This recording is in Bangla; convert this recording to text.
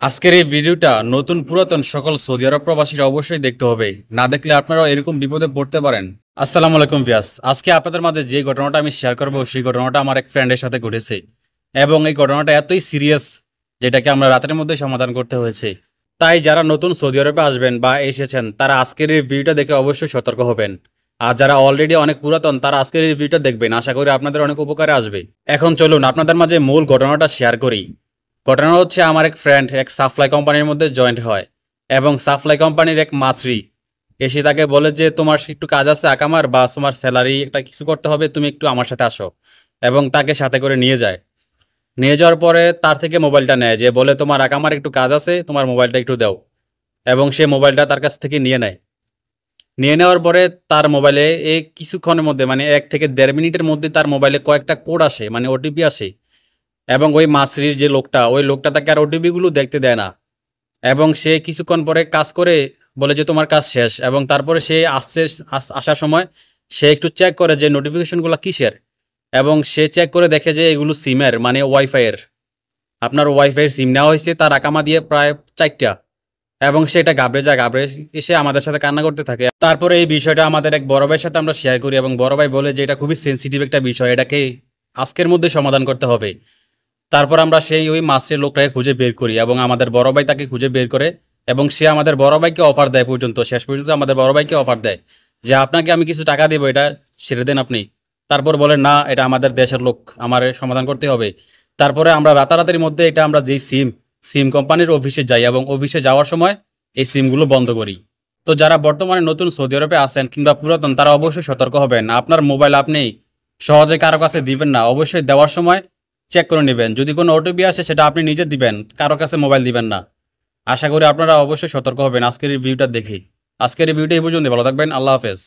আজকের এই ভিডিওটা নতুন পুরাতন সকল সৌদি আরব প্রবাসীরা অবশ্যই দেখতে হবে। না দেখলে আপনারাও এরকম বিপদে পড়তে পারেন। আসসালামু আলাইকুম ভিউয়ার্স, আজকে আপনাদের মাঝে যে ঘটনাটা আমি শেয়ার করব সেই ঘটনাটা আমার এক ফ্রেন্ডের সাথে ঘটেছে এবং এই ঘটনাটা এতই সিরিয়াস যেটাকে আমরা রাতের মধ্যে সমাধান করতে হয়েছে। তাই যারা নতুন সৌদি আরবে আসবেন বা এসেছেন তারা আজকের এই ভিডিওটা দেখে অবশ্যই সতর্ক হবেন। আর যারা অলরেডি অনেক পুরাতন তারা আজকের এই ভিডিওটা দেখবেন, আশা করি আপনাদের অনেক উপকারে আসবে। এখন চলুন আপনাদের মাঝে মূল ঘটনাটা শেয়ার করি। ঘটনা হচ্ছে, আমার এক ফ্রেন্ড এক সাপ্লাই কোম্পানির মধ্যে জয়েন্ট হয় এবং সাপ্লাই কোম্পানির এক মাছরি এসে তাকে বলে যে তোমার একটু কাজ আছে আকামার, বা তোমার স্যালারি একটা কিছু করতে হবে, তুমি একটু আমার সাথে আসো। এবং তাকে সাথে করে নিয়ে যায়। নিয়ে যাওয়ার পরে তার থেকে মোবাইলটা নেয়, যে বলে তোমার আকামার একটু কাজ আছে, তোমার মোবাইলটা একটু দাও। এবং সে মোবাইলটা তার কাছ থেকে নিয়ে নেয়। নিয়ে নেওয়ার পরে তার মোবাইলে এই কিছুক্ষণের মধ্যে মানে 1 থেকে দেড় মিনিটের মধ্যে তার মোবাইলে কয়েকটা কোড আসে, মানে ওটিপি আসে। এবং ওই মাছরির যে লোকটা, ওই লোকটা তাকে আর ওটিপিগুলো দেখতে দেয় না। এবং সে কিছুক্ষণ পরে কাজ করে বলে যে তোমার কাজ শেষ। এবং তারপরে সে আসার সময় সে একটু চেক করে যে নোটিফিকেশনগুলো কিসের। এবং সে চেক করে দেখে যে এগুলো সিমের, মানে ওয়াইফাইয়ের। আপনার ওয়াইফাইয়ের সিম নেওয়া হয়েছে তার আকামা দিয়ে প্রায় 4টা। এবং সেটা ঘাবড়ে যায়, ঘাবড়ে এসে আমাদের সাথে কান্না করতে থাকে। তারপরে এই বিষয়টা আমাদের এক বড় ভাইয়ের সাথে আমরা শেয়ার করি এবং বড় ভাই বলে যে এটা খুবই সেন্সিটিভ একটা বিষয়, এটাকে আজকের মধ্যে সমাধান করতে হবে। তারপর আমরা সেই ওই মাছের লোকটাকে খুঁজে বের করি এবং আমাদের বড় ভাই তাকে খুঁজে বের করে। এবং সে আমাদের বড় ভাইকে অফার দেয়, শেষ পর্যন্ত আমাদের বড় ভাইকে অফার দেয় যে আপনাকে আমি কিছু টাকা দেবো, এটা ছেড়ে দেন আপনি। তারপর বলে না, এটা আমাদের দেশের লোক, আমার সমাধান করতে হবে। তারপরে আমরা রাতারাতির মধ্যে এটা আমরা যেই সিম কোম্পানির অফিসে যাই এবং অফিসে যাওয়ার সময় এই সিমগুলো বন্ধ করি। তো যারা বর্তমানে নতুন সৌদি আরবে আছেন কিংবা পুরাতন, তারা অবশ্যই সতর্ক হবেন। আপনার মোবাইল আপনি সহজে কারো কাছে দিবেন না, অবশ্যই দেওয়ার সময় চেক করে নেবেন। যদি কোনো ওটিপি আসে সেটা আপনি নিজে দিবেন, কারো কাছে মোবাইল দিবেন না। আশা করি আপনারা অবশ্যই সতর্ক হবেন আজকের এই ভিডিওটা দেখে। আজকের এই ভিডিওটা এই পর্যন্ত, ভালো থাকবেন, আল্লাহ হাফেজ।